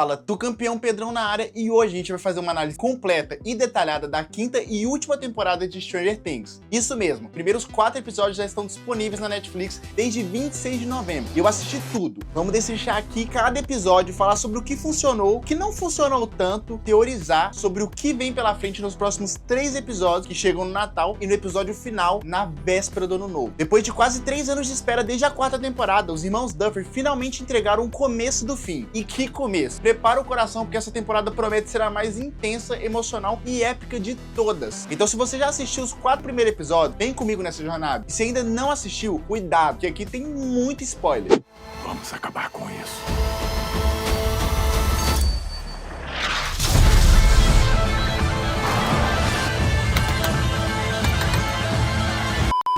Fala, tu campeão Pedrão na área, e hoje a gente vai fazer uma análise completa e detalhada da quinta e última temporada de Stranger Things. Isso mesmo, os primeiros 4 episódios já estão disponíveis na Netflix desde 26 de novembro. E eu assisti tudo. Vamos destrinchar aqui cada episódio, falar sobre o que funcionou, o que não funcionou tanto, teorizar sobre o que vem pela frente nos próximos 3 episódios que chegam no Natal e no episódio final na véspera do Ano Novo. Depois de quase 3 anos de espera desde a 4ª temporada, os irmãos Duffer finalmente entregaram o começo do fim. E que começo! Prepara o coração porque essa temporada promete ser a mais intensa, emocional e épica de todas. Então se você já assistiu os 4 primeiros episódios, vem comigo nessa jornada. E se ainda não assistiu, cuidado, que aqui tem muito spoiler. Vamos acabar com isso.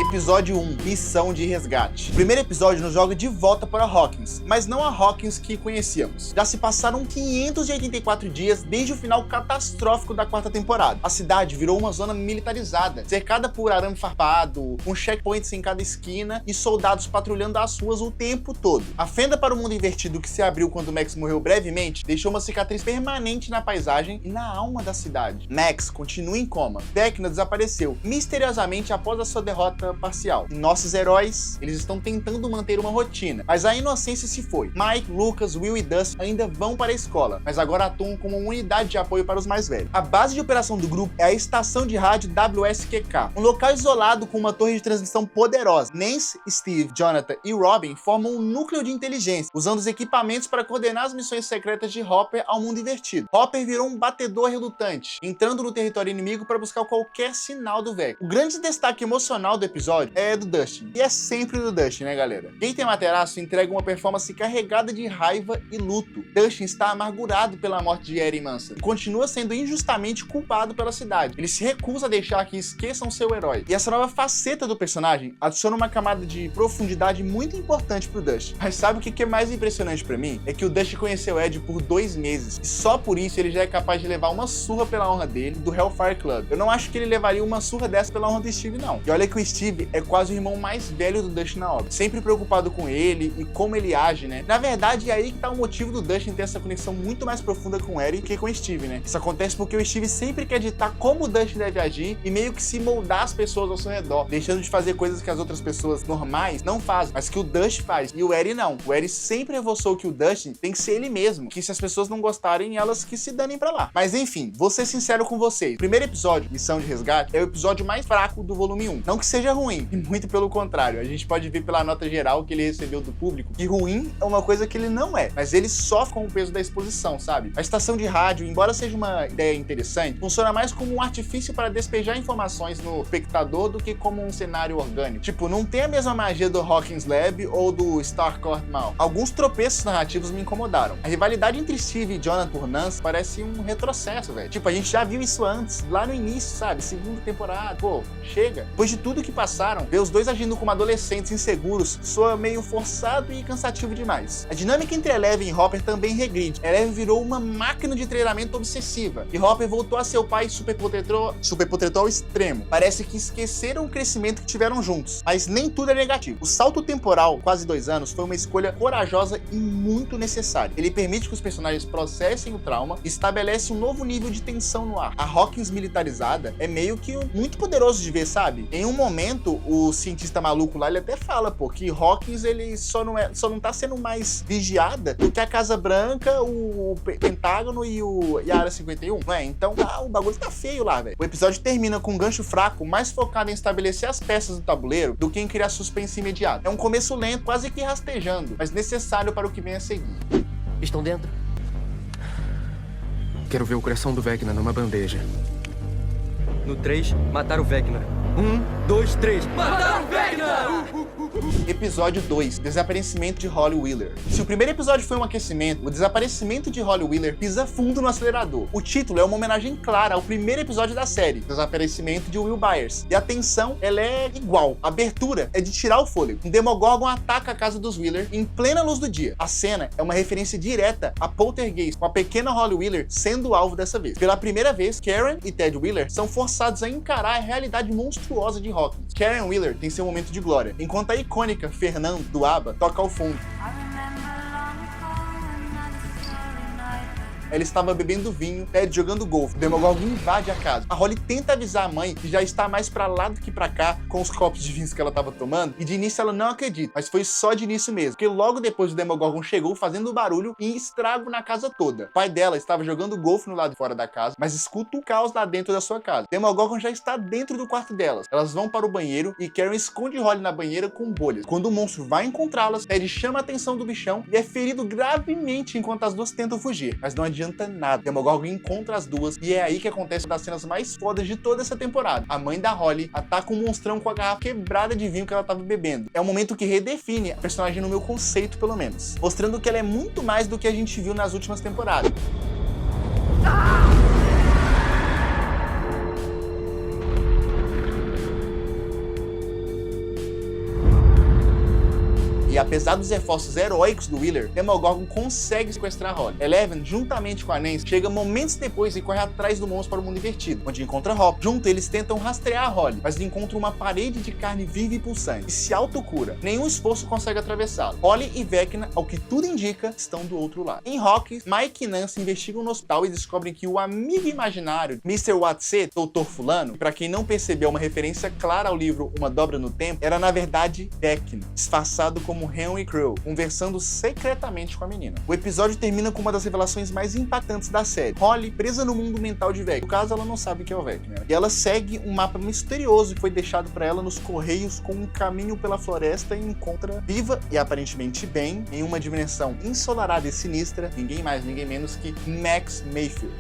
Episódio 1, Missão de Resgate. O primeiro episódio nos joga de volta para Hawkins, mas não a Hawkins que conhecíamos. Já se passaram 584 dias desde o final catastrófico da 4ª temporada. A cidade virou uma zona militarizada, cercada por arame farpado, com checkpoints em cada esquina e soldados patrulhando as ruas o tempo todo. A fenda para o mundo invertido que se abriu quando Max morreu brevemente deixou uma cicatriz permanente na paisagem e na alma da cidade. Max continua em coma. Vecna desapareceu misteriosamente após a sua derrota parcial. E nossos heróis, eles estão tentando manter uma rotina, mas a inocência se foi. Mike, Lucas, Will e Dustin ainda vão para a escola, mas agora atuam como uma unidade de apoio para os mais velhos. A base de operação do grupo é a estação de rádio WSQK, um local isolado com uma torre de transmissão poderosa. Nance, Steve, Jonathan e Robin formam um núcleo de inteligência, usando os equipamentos para coordenar as missões secretas de Hopper ao mundo invertido. Hopper virou um batedor relutante, entrando no território inimigo para buscar qualquer sinal do Vecna. O grande destaque emocional do episódio é do Dustin. E é sempre do Dustin, né, galera? Quem tem Materaço entrega uma performance carregada de raiva e luto. Dustin está amargurado pela morte de Erin Manson e continua sendo injustamente culpado pela cidade. Ele se recusa a deixar que esqueçam seu herói. E essa nova faceta do personagem adiciona uma camada de profundidade muito importante pro Dustin. Mas sabe o que é mais impressionante pra mim? É que o Dustin conheceu Ed por 2 meses. E só por isso ele já é capaz de levar uma surra pela honra dele, do Hellfire Club. Eu não acho que ele levaria uma surra dessa pela honra do Steve, não. E olha que o Steve é quase o irmão mais velho do Dustin na obra, sempre preocupado com ele e como ele age, né? Na verdade, é aí que tá o motivo do Dustin ter essa conexão muito mais profunda com o Eric que com o Steve, né? Isso acontece porque o Steve sempre quer ditar como o Dustin deve agir e meio que se moldar as pessoas ao seu redor, deixando de fazer coisas que as outras pessoas normais não fazem, mas que o Dustin faz. E o Eric não. O Eric sempre reforçou que o Dustin tem que ser ele mesmo, que se as pessoas não gostarem, elas que se danem pra lá. Mas enfim, vou ser sincero com vocês. O primeiro episódio, Missão de Resgate, é o episódio mais fraco do volume 1. Não que seja ruim, e muito pelo contrário. A gente pode ver pela nota geral que ele recebeu do público que ruim é uma coisa que ele não é, mas ele sofre com o peso da exposição, sabe? A estação de rádio, embora seja uma ideia interessante, funciona mais como um artifício para despejar informações no espectador do que como um cenário orgânico. Tipo, não tem a mesma magia do Hawkins Lab ou do Starcourt Mall. Alguns tropeços narrativos me incomodaram. A rivalidade entre Steve e Jonathan por Nance parece um retrocesso, velho. Tipo, a gente já viu isso antes, lá no início, sabe? Segunda temporada. Pô, chega. Depois de tudo que passaram, ver os dois agindo como adolescentes inseguros soa meio forçado e cansativo demais. A dinâmica entre Eleven e Hopper também regride. Eleven virou uma máquina de treinamento obsessiva e Hopper voltou a ser o pai superprotetor ao extremo. Parece que esqueceram o crescimento que tiveram juntos, mas nem tudo é negativo. O salto temporal, quase 2 anos, foi uma escolha corajosa e muito necessária. Ele permite que os personagens processem o trauma e estabelece um novo nível de tensão no ar. A Hawkins militarizada é meio que muito poderoso de ver, sabe? Em um momento, o cientista maluco lá, ele até fala, pô, que Hawkins, ele só não tá sendo mais vigiada do que a Casa Branca, o Pentágono e a Área 51, não é? Então, o bagulho tá feio lá, velho. O episódio termina com um gancho fraco, mais focado em estabelecer as peças do tabuleiro do que em criar suspense imediato. É um começo lento, quase que rastejando, mas necessário para o que vem a seguir. Estão dentro? Quero ver o coração do Vecna numa bandeja. No 3, matar o Vecna. 1, 2, 3. Matar o Vecna! Episódio 2, Desaparecimento de Holly Wheeler. Se o primeiro episódio foi um aquecimento, o desaparecimento de Holly Wheeler pisa fundo no acelerador. O título é uma homenagem clara ao primeiro episódio da série, Desaparecimento de Will Byers. E a tensão, ela é igual. A abertura é de tirar o fôlego. Um Demogorgon ataca a casa dos Wheeler em plena luz do dia. A cena é uma referência direta a Poltergeist, com a pequena Holly Wheeler sendo o alvo dessa vez. Pela primeira vez, Karen e Ted Wheeler são forçados a encarar a realidade monstruosa de Hawkins. Karen Wheeler tem seu momento de glória, enquanto a icônica Fernando do ABBA toca ao fundo. ela estava bebendo vinho, Ted jogando golfe. O Demogorgon invade a casa. A Holly tenta avisar a mãe que já está mais pra lá do que pra cá com os copos de vinho que ela estava tomando, e de início ela não acredita, mas foi só de início mesmo, porque logo depois o Demogorgon chegou fazendo barulho e estrago na casa toda. O pai dela estava jogando golfe no lado de fora da casa, mas escuta o caos lá dentro da sua casa. O Demogorgon já está dentro do quarto delas. Elas vão para o banheiro e Karen esconde Holly na banheira com bolhas. Quando o monstro vai encontrá-las, Ted chama a atenção do bichão e é ferido gravemente enquanto as duas tentam fugir, mas não adianta nada. O Demogorgon encontra as duas e é aí que acontece uma das cenas mais fodas de toda essa temporada. A mãe da Holly ataca um monstrão com a garrafa quebrada de vinho que ela estava bebendo. É um momento que redefine a personagem no meu conceito, pelo menos, mostrando que ela é muito mais do que a gente viu nas últimas temporadas. E apesar dos esforços heróicos do Wheeler, Demogorgon consegue sequestrar Holly. Eleven, juntamente com a Nancy, chega momentos depois e corre atrás do monstro para o mundo invertido, onde encontra Hop. Junto, eles tentam rastrear a Holly, mas encontram uma parede de carne viva e pulsante, que se autocura. Nenhum esforço consegue atravessá-la. Holly e Vecna, ao que tudo indica, estão do outro lado. Em Hawkins, Mike e Nancy investigam no hospital e descobrem que o amigo imaginário Mr. Watset, Dr. Fulano, para quem não percebeu uma referência clara ao livro Uma Dobra no Tempo, era na verdade Vecna, disfarçado como Henry Crow, conversando secretamente com a menina. O episódio termina com uma das revelações mais impactantes da série. Holly, presa no mundo mental de Vecna. No caso, ela não sabe o que é o Vecna. E ela segue um mapa misterioso que foi deixado para ela nos correios com um caminho pela floresta e encontra, viva e aparentemente bem, em uma dimensão ensolarada e sinistra, ninguém mais, ninguém menos que Max Mayfield.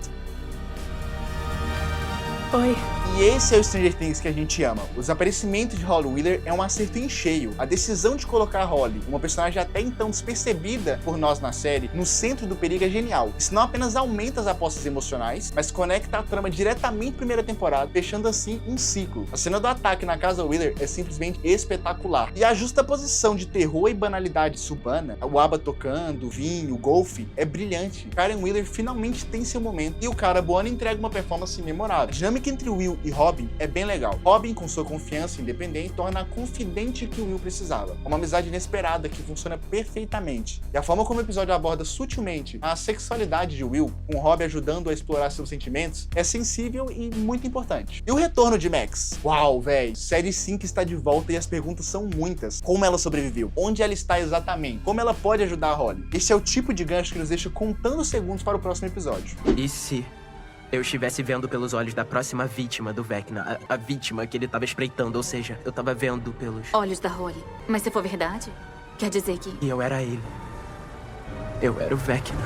Oi. E esse é o Stranger Things que a gente ama. O desaparecimento de Holly Wheeler é um acerto em cheio. A decisão de colocar Holly, uma personagem até então despercebida por nós na série, no centro do perigo é genial. Isso não apenas aumenta as apostas emocionais, mas conecta a trama diretamente à primeira temporada, fechando assim um ciclo. A cena do ataque na casa Wheeler é simplesmente espetacular. E a justaposição de terror e banalidade suburbana, o ABBA tocando, o vinho, o golfe, é brilhante. Karen Wheeler finalmente tem seu momento e o cara Buono entrega uma performance memorável. A dinâmica entre Will e Robin é bem legal. Robin, com sua confiança e independência, torna a confidente que o Will precisava. Uma amizade inesperada que funciona perfeitamente. E a forma como o episódio aborda sutilmente a sexualidade de Will, com Robin ajudando a explorar seus sentimentos, é sensível e muito importante. E o retorno de Max? Uau, véi! Série 5 está de volta e as perguntas são muitas. Como ela sobreviveu? Onde ela está exatamente? Como ela pode ajudar a Holly? Esse é o tipo de gancho que nos deixa contando segundos para o próximo episódio. E se eu estivesse vendo pelos olhos da próxima vítima do Vecna, a vítima que ele estava espreitando, ou seja, eu estava vendo pelos Olhos da Holly. Mas se for verdade, quer dizer que... E eu era ele. Eu era o Vecna.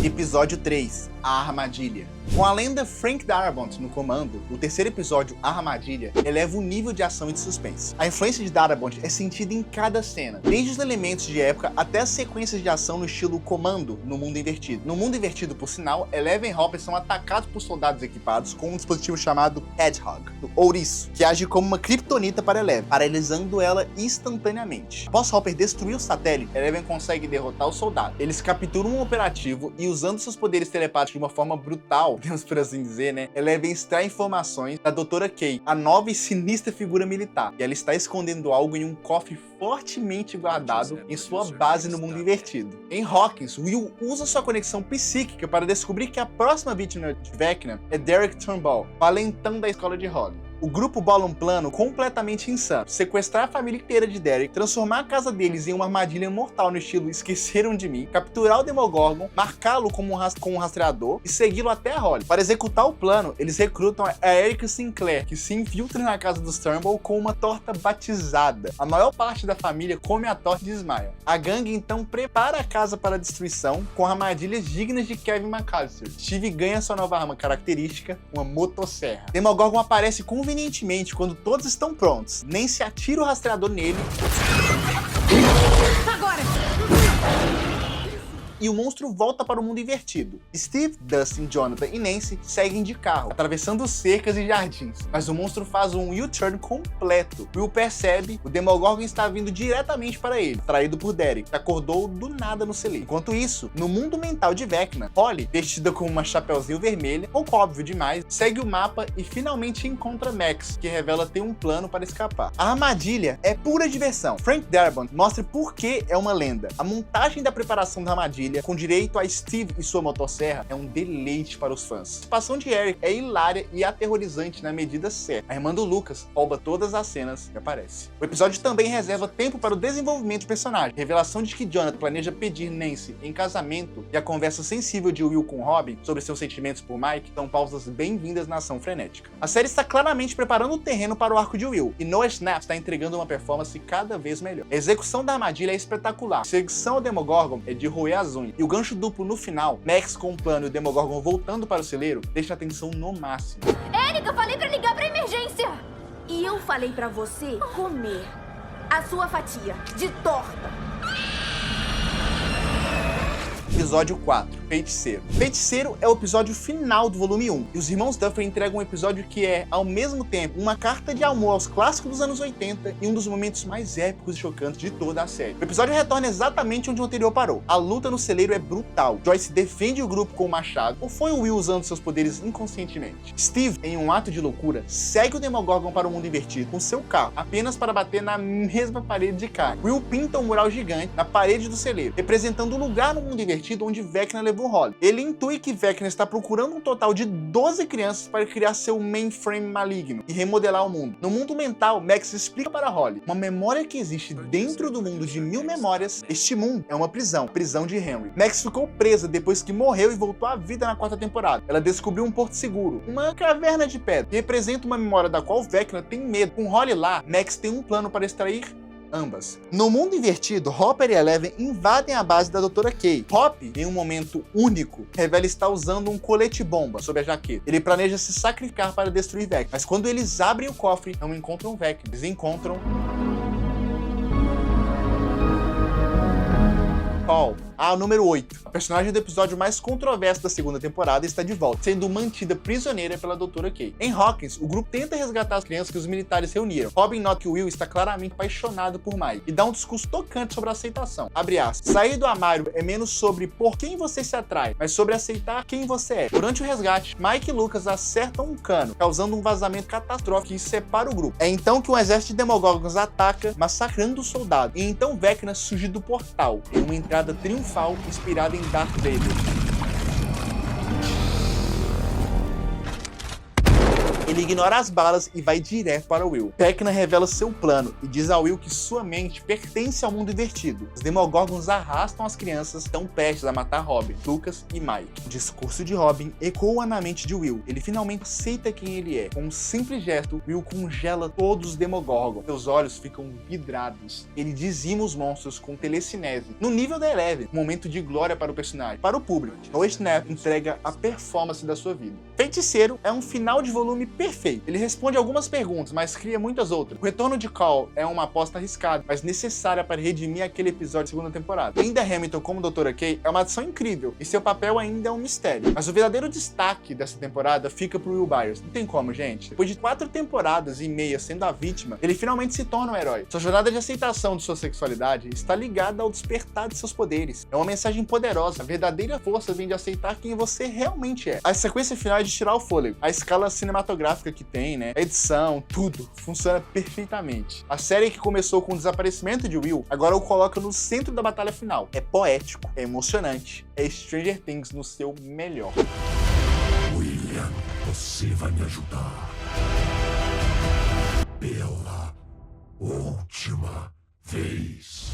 Episódio 3, A Armadilha. Com a lenda Frank Darabont no comando, o terceiro episódio, A Armadilha, eleva o nível de ação e de suspense. A influência de Darabont é sentida em cada cena, desde os elementos de época até as sequências de ação no estilo Comando no mundo invertido. No mundo invertido, por sinal, Eleven e Hopper são atacados por soldados equipados com um dispositivo chamado Hedgehog, do ouriço, que age como uma kryptonita para Eleven, paralisando ela instantaneamente. Após Hopper destruir o satélite, Eleven consegue derrotar os soldados. Eles capturam um operativo e, usando seus poderes telepáticos de uma forma brutal, temos por assim dizer, né? Eleven extrai informações da Dra. Kay, a nova e sinistra figura militar. E ela está escondendo algo em um cofre fortemente guardado em sua base no mundo invertido. Em Hawkins, Will usa sua conexão psíquica para descobrir que a próxima vítima de Vecna é Derek Turnbull, valentão da escola de Holly. O grupo bola um plano completamente insano: sequestrar a família inteira de Derek, transformar a casa deles em uma armadilha mortal no estilo Esqueceram de Mim, capturar o Demogorgon, marcá-lo com um rastreador e segui-lo até a Holly. Para executar o plano, eles recrutam a Erica Sinclair, que se infiltra na casa dos Turnbull com uma torta batizada. A maior parte da família come a torta e desmaia. A gangue então prepara a casa para a destruição com armadilhas dignas de Kevin McAllister. Steve ganha sua nova arma característica, uma motosserra. Demogorgon aparece convenientemente quando todos estão prontos. Nancy atira o rastreador nele. Agora! E o monstro volta para o mundo invertido. Steve, Dustin, Jonathan e Nancy seguem de carro, atravessando cercas e jardins, mas o monstro faz um U-turn completo. Will percebe o Demogorgon está vindo diretamente para ele, atraído por Derek, que acordou do nada no celeiro. Enquanto isso, no mundo mental de Vecna, Holly, vestida com uma chapeuzinho vermelha, pouco óbvio demais, segue o mapa e finalmente encontra Max, que revela ter um plano para escapar. A armadilha é pura diversão. Frank Darabont mostra por que é uma lenda. A montagem da preparação da armadilha armadilha, com direito a Steve e sua motosserra, é um deleite para os fãs. A participação de Eric é hilária e aterrorizante na medida certa. A irmã do Lucas rouba todas as cenas que aparece. O episódio também reserva tempo para o desenvolvimento do personagem. A revelação de que Jonathan planeja pedir Nancy em casamento e a conversa sensível de Will com Robin sobre seus sentimentos por Mike são pausas bem-vindas na ação frenética. A série está claramente preparando o terreno para o arco de Will, e Noah Schnapp está entregando uma performance cada vez melhor. A execução da armadilha é espetacular, a perseguição ao Demogorgon é de roer as unhas, e o gancho duplo no final, Max com o plano e o Demogorgon voltando para o celeiro, deixa a tensão no máximo. Érica, eu falei pra ligar pra emergência! E eu falei pra você comer a sua fatia de torta. Episódio 4, Feiticeiro. Feiticeiro é o episódio final do volume 1, e os irmãos Duffer entregam um episódio que é, ao mesmo tempo, uma carta de amor aos clássicos dos anos 80 e um dos momentos mais épicos e chocantes de toda a série. O episódio retorna exatamente onde o anterior parou. A luta no celeiro é brutal. Joyce defende o grupo com o machado, ou foi o Will usando seus poderes inconscientemente? Steve, em um ato de loucura, segue o Demogorgon para o mundo invertido com seu carro, apenas para bater na mesma parede de carne. Will pinta um mural gigante na parede do celeiro, representando o lugar no mundo invertido onde Vecna levou Holly. Ele intui que Vecna está procurando um total de 12 crianças para criar seu mainframe maligno e remodelar o mundo. No mundo mental, Max explica para Holly: uma memória que existe dentro do mundo de 1000 memórias, este mundo é uma prisão de Henry. Max ficou presa depois que morreu e voltou à vida na 4ª temporada. Ela descobriu um porto seguro, uma caverna de pedra, que representa uma memória da qual Vecna tem medo. Com Holly lá, Max tem um plano para extrair ambas. No mundo invertido, Hopper e Eleven invadem a base da Dra. K. Hop, em um momento único, revela estar usando um colete-bomba sob a jaqueta. Ele planeja se sacrificar para destruir Vecna, mas quando eles abrem o cofre, não encontram Vecna. Eles encontram Paul, a número 8. A personagem do episódio mais controverso da 2ª temporada está de volta, sendo mantida prisioneira pela Dra. K. Em Hawkins, o grupo tenta resgatar as crianças que os militares reuniram. Robin nota que Will está claramente apaixonado por Mike e dá um discurso tocante sobre a aceitação. Abre aspas. Sair do armário é menos sobre por quem você se atrai, mas sobre aceitar quem você é. Durante o resgate, Mike e Lucas acertam um cano, causando um vazamento catastrófico que separa o grupo. É então que um exército de Demogorgons ataca, massacrando os soldados. E então Vecna surge do portal, em uma entrada triunfal inspirada em Darth Vader. Ele ignora as balas e vai direto para Will. Vecna revela seu plano e diz a Will que sua mente pertence ao mundo invertido. Os Demogorgons arrastam as crianças tão prestes a matar Robin, Lucas e Mike. O discurso de Robin ecoa na mente de Will. Ele finalmente aceita quem ele é. Com um simples gesto, Will congela todos os Demogorgons. Seus olhos ficam vidrados. Ele dizima os monstros com telecinese. No nível da Eleven, um momento de glória para o personagem. Para o público, Noah Schnapp entrega a performance da sua vida. Feiticeiro é um final de volume perfeito. Ele responde algumas perguntas, mas cria muitas outras. O retorno de Call é uma aposta arriscada, mas necessária para redimir aquele episódio da 2ª temporada. Linda Hamilton como Dra. K é uma adição incrível, e seu papel ainda é um mistério. Mas o verdadeiro destaque dessa temporada fica pro Will Byers. Não tem como, gente. Depois de 4 temporadas e meia sendo a vítima, ele finalmente se torna um herói. Sua jornada de aceitação de sua sexualidade está ligada ao despertar de seus poderes. É uma mensagem poderosa. A verdadeira força vem de aceitar quem você realmente é. A sequência final é de tirar o fôlego. A escala cinematográfica que tem, né? A edição, tudo funciona perfeitamente. A série que começou com o desaparecimento de Will, agora o coloca no centro da batalha final. É poético, é emocionante, é Stranger Things no seu melhor. William, você vai me ajudar. Pela última vez.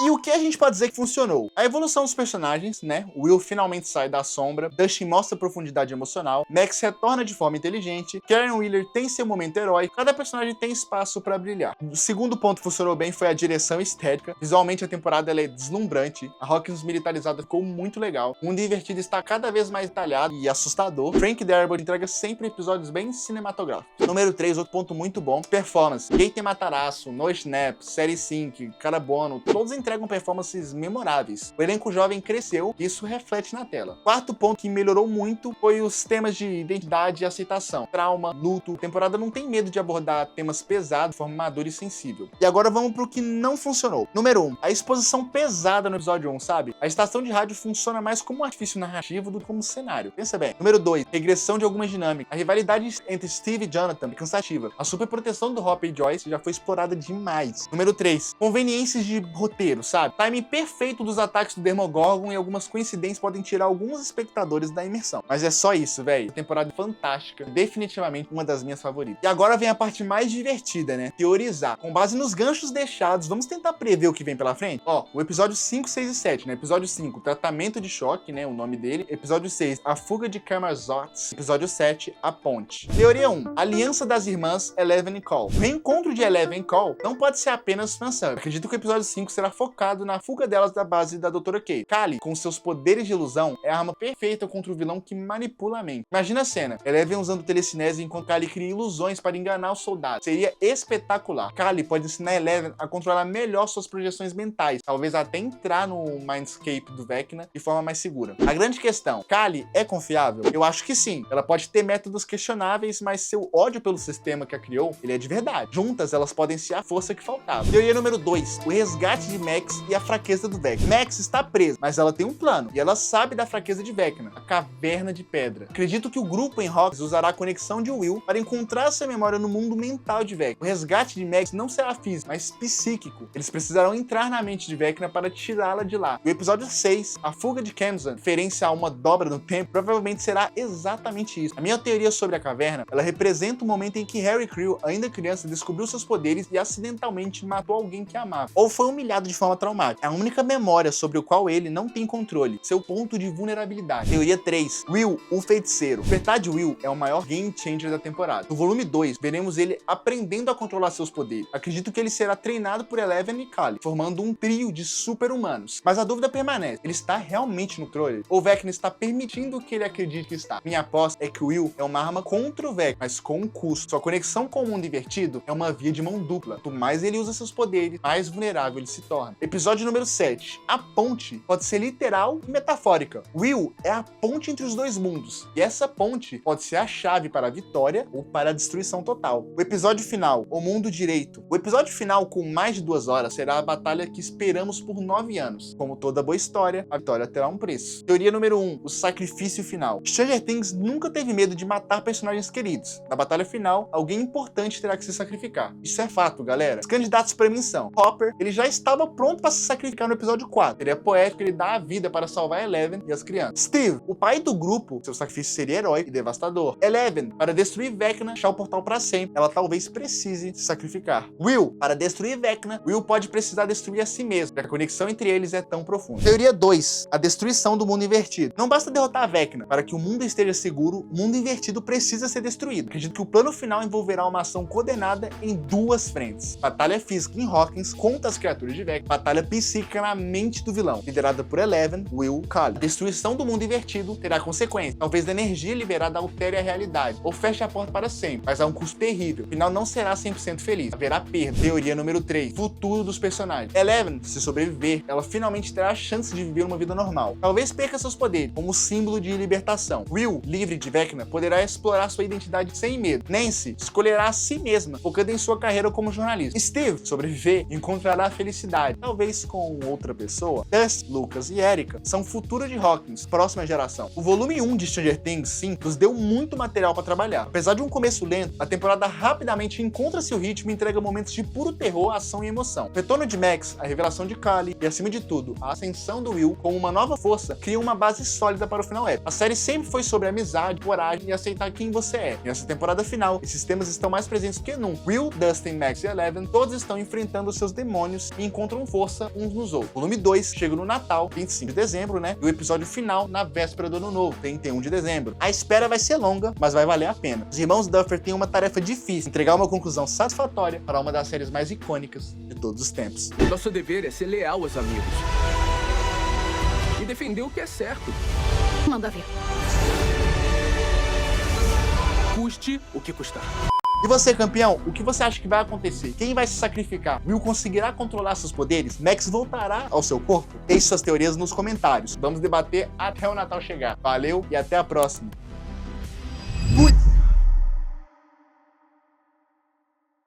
E o que a gente pode dizer que funcionou? A evolução dos personagens, né? Will finalmente sai da sombra, Dustin mostra profundidade emocional, Max retorna de forma inteligente, Karen Wheeler tem seu momento herói, cada personagem tem espaço para brilhar. O segundo ponto que funcionou bem foi a direção estética. Visualmente a temporada ela é deslumbrante, a Hawkins militarizada ficou muito legal, o mundo invertido está cada vez mais detalhado e assustador. Frank Darabont entrega sempre episódios bem cinematográficos. Número 3, outro ponto muito bom, performance. Gaten Matarazzo, Noah Schnapp, Série Sync, Cara Bono, todos entregam performances memoráveis. O elenco jovem cresceu e isso reflete na tela. Quarto ponto que melhorou muito foi os temas de identidade e aceitação. Trauma, luto. A temporada não tem medo de abordar temas pesados de forma madura e sensível. E agora vamos pro que não funcionou. Número 1. A exposição pesada no episódio 1, sabe? A estação de rádio funciona mais como um artifício narrativo do que como cenário. Pensa bem. Número 2. Regressão de algumas dinâmicas. A rivalidade entre Steve e Jonathan é cansativa. A superproteção do Hopper e Joyce já foi explorada demais. Número 3. Conveniências de roteiro, sabe? Timing perfeito dos ataques do Demogorgon e algumas coincidências podem tirar alguns espectadores da imersão. Mas é só isso, velho. Temporada fantástica. Definitivamente uma das minhas favoritas. E agora vem a parte mais divertida, né? Teorizar. Com base nos ganchos deixados, vamos tentar prever o que vem pela frente? Ó, o episódio 5, 6 e 7, né? Episódio 5, tratamento de choque, né? O nome dele. Episódio 6, a fuga de Camazotz. Episódio 7, a ponte. Teoria 1. Aliança das irmãs Eleven e Cole. O reencontro de Eleven e Cole não pode ser apenas fanservice. Acredito que o episódio 5 será focado na fuga delas da base da Dra. Kate. Kali, com seus poderes de ilusão, é a arma perfeita contra o vilão que manipula a mente. Imagina a cena. Eleven usando telecinese enquanto Kali cria ilusões para enganar os soldados. Seria espetacular. Kali pode ensinar Eleven a controlar melhor suas projeções mentais, talvez até entrar no Mindscape do Vecna de forma mais segura. A grande questão, Kali é confiável? Eu acho que sim. Ela pode ter métodos questionáveis, mas seu ódio pelo sistema que a criou, ele é de verdade. Juntas, elas podem ser a força que faltava. Teoria número 2. O resgate de Max e a fraqueza do Vecna. Max está presa, mas ela tem um plano, e ela sabe da fraqueza de Vecna, a caverna de pedra. Acredito que o grupo em Hawkins usará a conexão de Will para encontrar sua memória no mundo mental de Vecna. O resgate de Max não será físico, mas psíquico. Eles precisarão entrar na mente de Vecna para tirá-la de lá. O episódio 6, a fuga de Kenzan, referência a uma dobra no tempo, provavelmente será exatamente isso. A minha teoria sobre a caverna, ela representa o momento em que Harry Creel, ainda criança, descobriu seus poderes e acidentalmente matou alguém que amava, ou foi humilhado de forma traumática. É a única memória sobre o qual ele não tem controle, seu ponto de vulnerabilidade. Teoria 3, Will, o feiticeiro. O despertar de Will é o maior game changer da temporada. No volume 2, veremos ele aprendendo a controlar seus poderes. Acredito que ele será treinado por Eleven e Kali, formando um trio de super-humanos. Mas a dúvida permanece, ele está realmente no controle? Ou Vecna está permitindo que ele acredite que está? Minha aposta é que Will é uma arma contra o Vecna, mas com um custo. Sua conexão com o mundo invertido é uma via de mão dupla. Quanto mais ele usa seus poderes, mais vulnerável ele se torna. Episódio número 7. A ponte pode ser literal e metafórica. Will é a ponte entre os dois mundos, e essa ponte pode ser a chave para a vitória ou para a destruição total. O episódio final, o mundo direito. O episódio final, com mais de 2 horas, será a batalha que esperamos por 9 anos. Como toda boa história, a vitória terá um preço. Teoria número 1, o sacrifício final. Stranger Things nunca teve medo de matar personagens queridos. Na batalha final, alguém importante terá que se sacrificar. Isso é fato, galera. Os candidatos para mim são Hopper, ele já estava pronto para se sacrificar no episódio 4. Seria poético ele dar a vida para salvar Eleven e as crianças. Steve, o pai do grupo, seu sacrifício seria heróico e devastador. Eleven, para destruir Vecna, fechar o portal para sempre, ela talvez precise se sacrificar. Will, para destruir Vecna, Will pode precisar destruir a si mesmo, já que a conexão entre eles é tão profunda. Teoria 2, a destruição do mundo invertido. Não basta derrotar a Vecna, para que o mundo esteja seguro, o mundo invertido precisa ser destruído. Acredito que o plano final envolverá uma ação coordenada em 2 frentes. Batalha física em Hawkins contra as criaturas de Vecna, batalha psíquica na mente do vilão, liderada por Eleven, Will, Kali. A destruição do mundo invertido terá consequências. Talvez a energia liberada altere a realidade, ou feche a porta para sempre, mas há um custo terrível. O final não será 100% feliz, haverá perda. Teoria número 3, futuro dos personagens. Eleven, se sobreviver, ela finalmente terá a chance de viver uma vida normal. Talvez perca seus poderes, como símbolo de libertação. Will, livre de Vecna, poderá explorar sua identidade sem medo. Nancy escolherá a si mesma, focando em sua carreira como jornalista. Steve, sobreviver, encontrará a felicidade, talvez com outra pessoa. Gus, Lucas e Erika são futuro de Hawkins, próxima geração. O volume 1 de Stranger Things, sim, nos deu muito material para trabalhar. Apesar de um começo lento, a temporada rapidamente encontra seu ritmo e entrega momentos de puro terror, ação e emoção. O retorno de Max, a revelação de Kali e, acima de tudo, a ascensão do Will como uma nova força criam uma base sólida para o final épico. A série sempre foi sobre amizade, coragem e aceitar quem você é. E nessa temporada final, esses temas estão mais presentes do que nunca. Will, Dustin, Max e Eleven, todos estão enfrentando seus demônios e encontram força uns nos outros. O volume 2 chega no Natal, 25 de dezembro, né? E o episódio final na véspera do Ano Novo, 31 de dezembro. A espera vai ser longa, mas vai valer a pena. Os irmãos Duffer têm uma tarefa difícil, entregar uma conclusão satisfatória para uma das séries mais icônicas de todos os tempos. Nosso dever é ser leal aos amigos. E defender o que é certo. Manda ver. Custe o que custar. E você, campeão, o que você acha que vai acontecer? Quem vai se sacrificar? Will conseguirá controlar seus poderes? Max voltará ao seu corpo? Deixe suas teorias nos comentários. Vamos debater até o Natal chegar. Valeu e até a próxima.